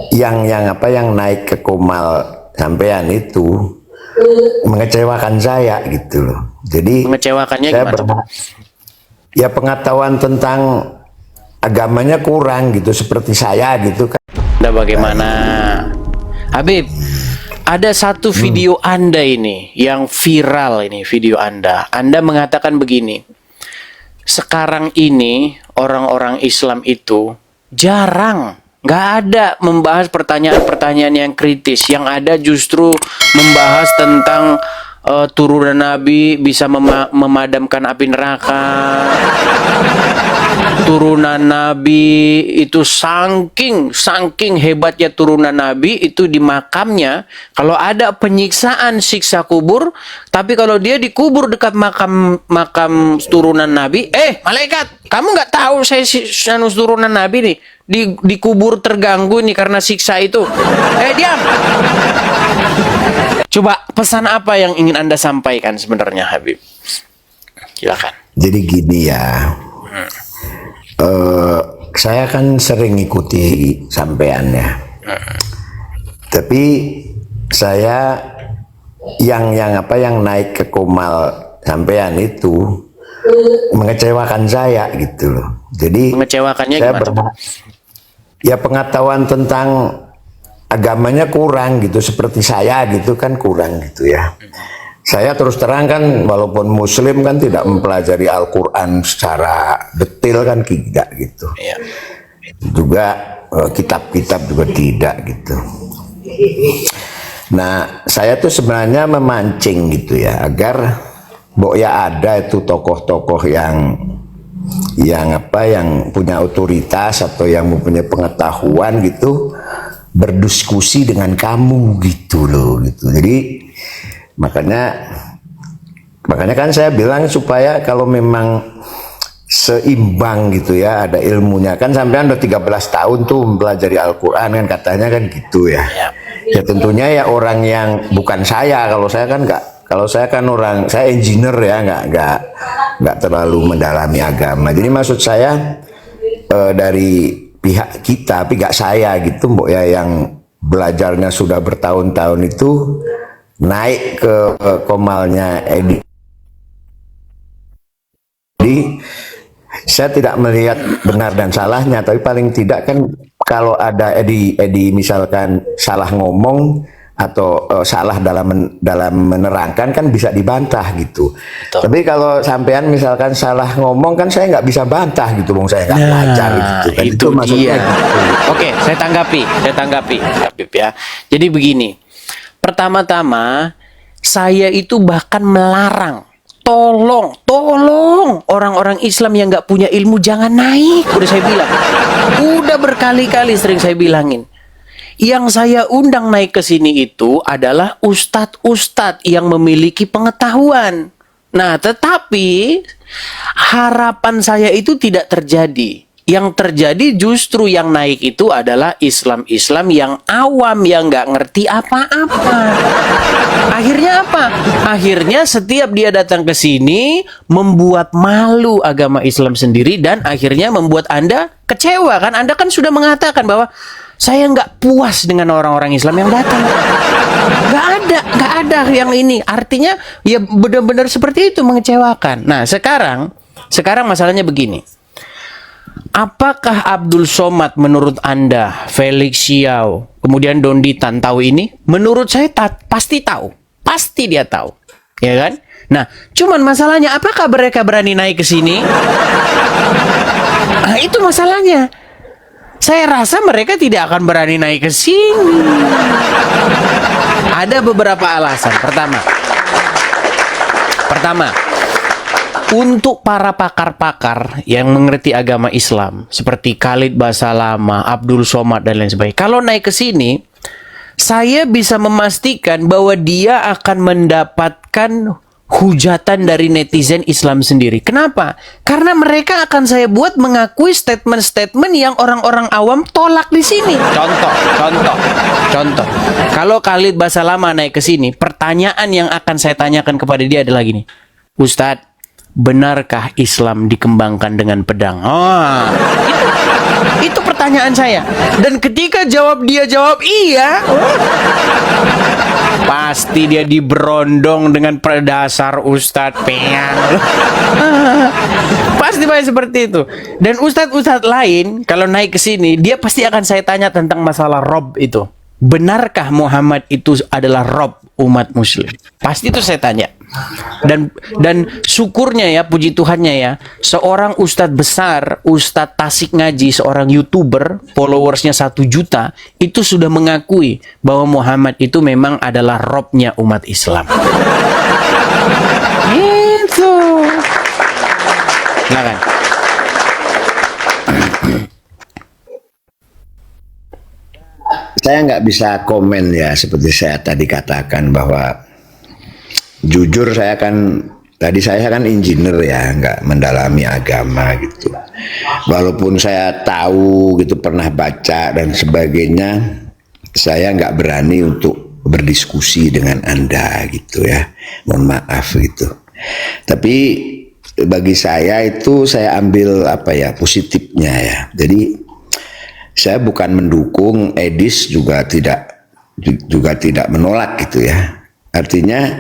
yang naik ke Komal sampean itu mengecewakan saya gitu loh. Jadi Mengecewakannya saya gimana? ya pengetahuan tentang agamanya kurang gitu seperti saya gitu kan. Nah, bagaimana? Habib, ada satu video Anda ini yang viral ini, video Anda. Anda mengatakan begini, sekarang ini orang-orang Islam itu jarang, nggak ada membahas pertanyaan-pertanyaan yang kritis. Yang ada justru membahas tentang turunan Nabi bisa memadamkan api neraka. Turunan Nabi itu saking hebatnya turunan Nabi itu di makamnya kalau ada penyiksaan siksa kubur, tapi kalau dia dikubur dekat makam turunan Nabi, malaikat, kamu nggak tahu saya turunan Nabi nih dikubur terganggu nih karena siksa itu. Diam. Coba pesan apa yang ingin Anda sampaikan sebenarnya, Habib? Silakan. Jadi gini ya. Saya kan sering ikuti sampean ya. Tapi saya yang naik ke Komal sampean itu mengecewakan saya gitu loh. Jadi Mengecewakannya saya gimana? ya pengetahuan tentang agamanya kurang gitu seperti saya gitu kan, kurang gitu ya. Saya terus terang kan walaupun muslim kan tidak mempelajari Al-Quran secara detail kan, tidak gitu. Iya. Juga kitab-kitab juga tidak gitu. Nah, saya tuh sebenarnya memancing gitu ya, agar ya ada itu tokoh-tokoh yang punya otoritas atau yang mempunyai pengetahuan gitu berdiskusi dengan kamu gitu loh gitu. Jadi makanya kan saya bilang supaya kalau memang seimbang gitu ya, ada ilmunya kan. Sampean udah 13 tahun tuh mempelajari Al-Quran kan katanya kan gitu ya. Ya tentunya ya orang yang bukan saya, kalau saya kan enggak. Kalau saya kan saya engineer ya, enggak terlalu mendalami agama. Jadi maksud saya dari pihak kita, tapi enggak saya gitu mbok ya, yang belajarnya sudah bertahun-tahun itu naik ke Komalnya Edi. Jadi saya tidak melihat benar dan salahnya, tapi paling tidak kan kalau ada Edi misalkan salah ngomong atau salah dalam menerangkan kan bisa dibantah gitu. Betul. Tapi kalau sampean misalkan salah ngomong kan saya nggak bisa bantah gitu, bang, saya nggak belajar gitu kan. Itu maksudnya. Gitu. Oke, saya tanggapi Habib ya. Jadi begini. Pertama-tama, saya itu bahkan melarang, tolong orang-orang Islam yang nggak punya ilmu jangan naik. Udah saya bilang, udah berkali-kali sering saya bilangin. Yang saya undang naik ke sini itu adalah ustadz-ustadz yang memiliki pengetahuan. Nah, tetapi harapan saya itu tidak terjadi. Yang terjadi justru yang naik itu adalah Islam-Islam yang awam, yang nggak ngerti apa-apa. Akhirnya apa? Akhirnya setiap dia datang ke sini membuat malu agama Islam sendiri dan akhirnya membuat Anda kecewa kan? Anda kan sudah mengatakan bahwa saya nggak puas dengan orang-orang Islam yang datang. Nggak ada yang ini. Artinya ya benar-benar seperti itu, mengecewakan. Nah, sekarang masalahnya begini. Apakah Abdul Somad menurut Anda, Felix Xiao, kemudian Dondi Tan tahu ini? Menurut saya pasti tahu. Pasti dia tahu. Ya kan? Nah, cuman masalahnya apakah mereka berani naik ke sini? Nah, itu masalahnya. Saya rasa mereka tidak akan berani naik ke sini. Ada beberapa alasan. Pertama, untuk para pakar-pakar yang mengerti agama Islam seperti Khalid Basalamah, Abdul Somad dan lain sebagainya, kalau naik ke sini, saya bisa memastikan bahwa dia akan mendapatkan hujatan dari netizen Islam sendiri. Kenapa? Karena mereka akan saya buat mengakui statement-statement yang orang-orang awam tolak di sini. Contoh. Kalau Khalid Basalamah naik ke sini, pertanyaan yang akan saya tanyakan kepada dia adalah gini. Ustadz, benarkah Islam dikembangkan dengan pedang? Itu pertanyaan saya. Dan ketika dia jawab iya, pasti dia diberondong dengan dasar Ustadz Peang. Pasti banyak seperti itu. Dan ustadz-ustadz lain kalau naik ke sini, dia pasti akan saya tanya tentang masalah Rob itu. Benarkah Muhammad itu adalah Rob umat muslim? Pasti itu saya tanya. Dan syukurnya ya, puji Tuhannya ya, seorang ustadz besar, Ustadz Tasik Ngaji, seorang YouTuber, followersnya 1 juta, itu sudah mengakui bahwa Muhammad itu memang adalah Robnya umat Islam. Itu. Silakan. Saya nggak bisa komen ya, seperti saya tadi katakan bahwa jujur saya kan engineer ya, nggak mendalami agama gitu. Walaupun saya tahu gitu, pernah baca dan sebagainya, saya nggak berani untuk berdiskusi dengan Anda gitu ya. Mohon maaf gitu. Tapi bagi saya itu saya ambil positifnya ya. Jadi saya bukan mendukung, Edis juga tidak menolak gitu ya. Artinya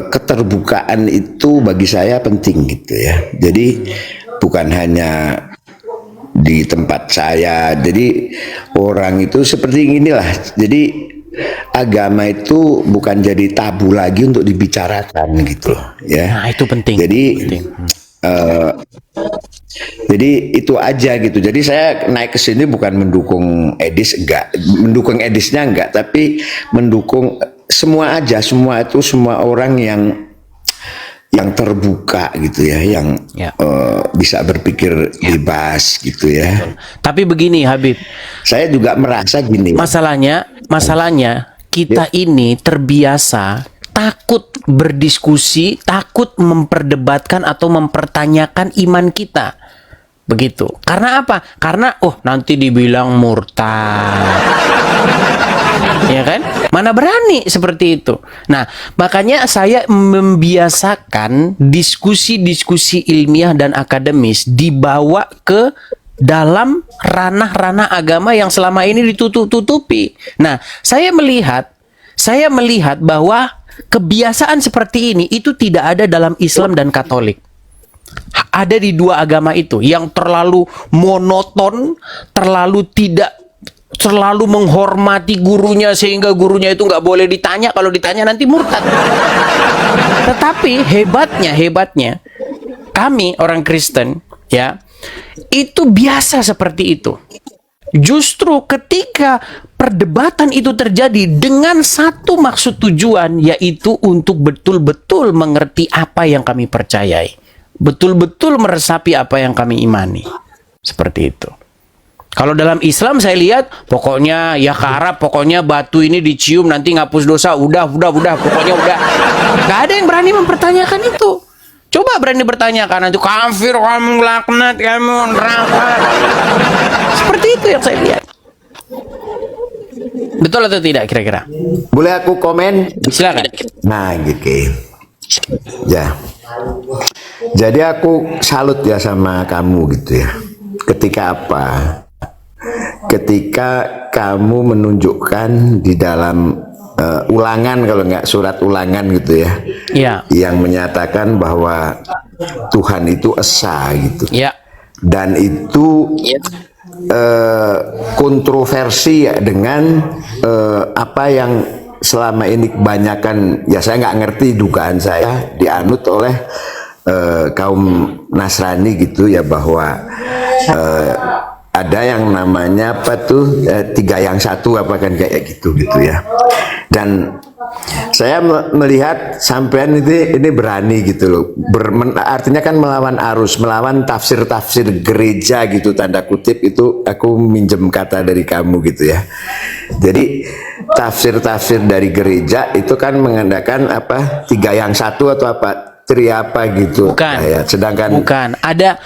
keterbukaan itu bagi saya penting gitu ya. Jadi bukan hanya di tempat saya. Jadi orang itu seperti inilah. Jadi agama itu bukan jadi tabu lagi untuk dibicarakan gitu ya. Nah, itu penting. Jadi penting. Jadi itu aja gitu. Jadi saya naik ke sini bukan mendukung Edis, enggak, mendukung Edisnya enggak, tapi mendukung semua aja, semua orang yang terbuka gitu ya, yang bisa berpikir bebas gitu ya. Betul. Tapi begini Habib, saya juga merasa gini. Masalahnya kita ini terbiasa takut berdiskusi, takut memperdebatkan atau mempertanyakan iman kita. Begitu. Karena apa? Karena nanti dibilang murtad. Ya kan? Mana berani seperti itu. Nah, makanya saya membiasakan diskusi-diskusi ilmiah dan akademis dibawa ke dalam ranah-ranah agama yang selama ini ditutup-tutupi. Nah, saya melihat bahwa kebiasaan seperti ini itu tidak ada dalam Islam dan Katolik. Ada di dua agama itu yang terlalu monoton, terlalu menghormati gurunya sehingga gurunya itu nggak boleh ditanya, kalau ditanya nanti murtad. Tetapi hebatnya kami orang Kristen ya, itu biasa seperti itu. Justru ketika perdebatan itu terjadi dengan satu maksud tujuan, yaitu untuk betul-betul mengerti apa yang kami percayai, betul-betul meresapi apa yang kami imani. Seperti itu. Kalau dalam Islam saya lihat, pokoknya ya ke Arab, pokoknya batu ini dicium nanti ngapus dosa, udah, pokoknya udah. Gak ada yang berani mempertanyakan itu. Coba berani bertanyakan, itu kafir, kamu laknat, kamu neraka. Seperti itu yang saya lihat. Betul atau tidak kira-kira? Boleh aku komen? Silakan. Nah gitu ya. Jadi aku salut ya sama kamu gitu ya. Ketika apa? Ketika kamu menunjukkan di dalam ulangan, kalau nggak surat ulangan gitu ya, yang menyatakan bahwa Tuhan itu esa gitu, dan itu kontroversi ya dengan apa yang selama ini kebanyakan, ya saya nggak ngerti, dugaan saya dianut oleh kaum Nasrani gitu ya, bahwa ada yang namanya tiga yang satu apa kan kayak gitu ya. Dan saya melihat sampean ini berani gitu loh, artinya kan melawan arus, melawan tafsir gereja gitu, tanda kutip itu aku minjem kata dari kamu gitu ya. Jadi tafsir dari gereja itu kan mengandalkan tiga yang satu atau apa gitu. Bukan. Ya, sedangkan ada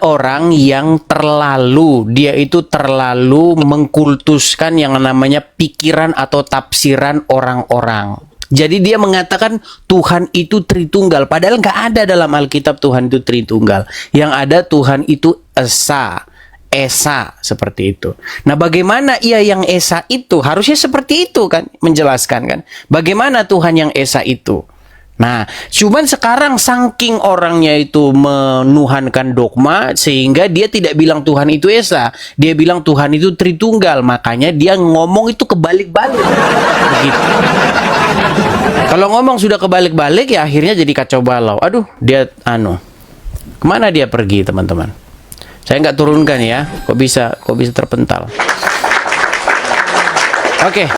orang yang terlalu mengkultuskan yang namanya pikiran atau tafsiran orang-orang. Jadi dia mengatakan Tuhan itu Tritunggal. Padahal nggak ada dalam Alkitab Tuhan itu Tritunggal. Yang ada Tuhan itu Esa seperti itu. Nah, bagaimana ia yang Esa itu? Harusnya seperti itu kan, menjelaskan kan. Bagaimana Tuhan yang Esa itu? Nah, cuman sekarang saking orangnya itu menuhankan dogma sehingga dia tidak bilang Tuhan itu Esa, dia bilang Tuhan itu Tritunggal. Makanya dia ngomong itu kebalik-balik. Begitu. Kalau ngomong sudah kebalik-balik ya akhirnya jadi kacau balau. Aduh, dia kemana dia pergi, teman-teman? Saya nggak turunkan ya. Kok bisa terpental? Oke.